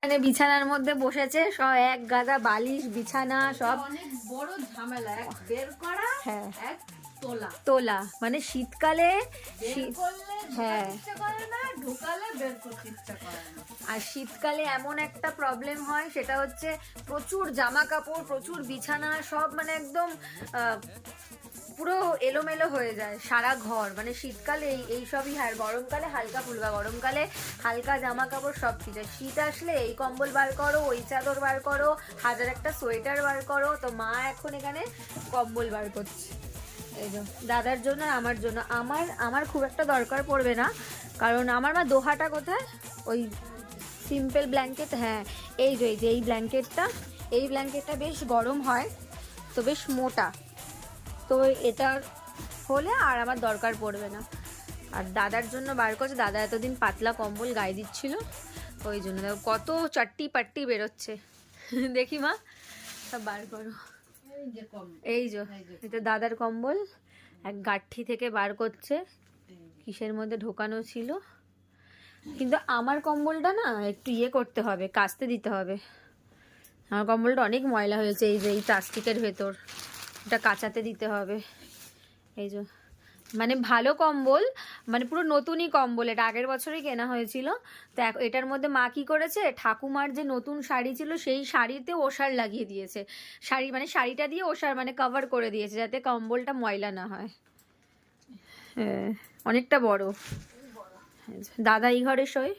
মানে বিছানার মধ্যে বসেছে সব, এক গাদা বালিশ বিছানা সব। অনেক বড় ঝামেলা, এক বের করা, হ্যাঁ এক তোলা। তোলা মানে শীতকালে বের করলে হ্যাঁ ইচ্ছা করে না, ঢোকালে বের করতে ইচ্ছা করে না। আর শীতকালে এমন একটা প্রবলেম হয়, সেটা হচ্ছে প্রচুর জামা কাপড়, প্রচুর বিছানা সব মানে একদম পুরো এলোমেলো হয়ে যায় সারা ঘর। মানে শীতকালে এই সবই হয়, গরমকালে হালকা ফুলকা, গরমকালে হালকা জামা কাপড় সব কিছু। শীত আসলে এই কম্বল বার করো, ওই চাদর বার করো, হাজার একটা সোয়েটার বার করো। তো মা এখন এখানে কম্বল বার করছে এই যে দাদার জন্য আর আমার জন্য। আমার আমার খুব একটা দরকার পড়বে না, কারণ আমার মা দোহাটা কোথায়, ওই সিম্পল ব্ল্যাঙ্কেট। হ্যাঁ এই যে এই ব্ল্যাঙ্কেটটা বেশ গরম হয়, তো বেশ মোটা, তো এটার হলে আর আমার দরকার পড়বে না। আর দাদার জন্য বার করছে, দাদা এতদিন পাতলা কম্বল গায়ে দিচ্ছিল, ওই জন্য দেখো কত চাট্টি পাট্টি বেরোচ্ছে। দেখি মা সব বার করো। এই যে এটা দাদার কম্বল, এক গাঠি থেকে বার করছে, কিসের মধ্যে ঢোকানো ছিল। কিন্তু আমার কম্বলটা না একটু ইয়ে করতে হবে, কাচতে দিতে হবে। আমার কম্বলটা অনেক ময়লা হয়েছে, এই যে এই প্লাস্টিকের ভেতর, এটা কাচাতে দিতে হবে। এই যে মানে ভালো কম্বল, মানে পুরো নতুনই কম্বল, এটা আগের বছরই কেনা হয়েছিল। তো এটার মধ্যে মা কি করেছে, ঠাকুমার যে নতুন শাড়ি ছিল সেই শাড়িতে ওষার লাগিয়ে দিয়েছে, শাড়ি মানে শাড়িটা দিয়ে ওষার মানে কভার করে দিয়েছে, যাতে কম্বলটা ময়লা না হয়। হ্যাঁ অনেকটা বড়। দাদা এই ঘরে শোয়।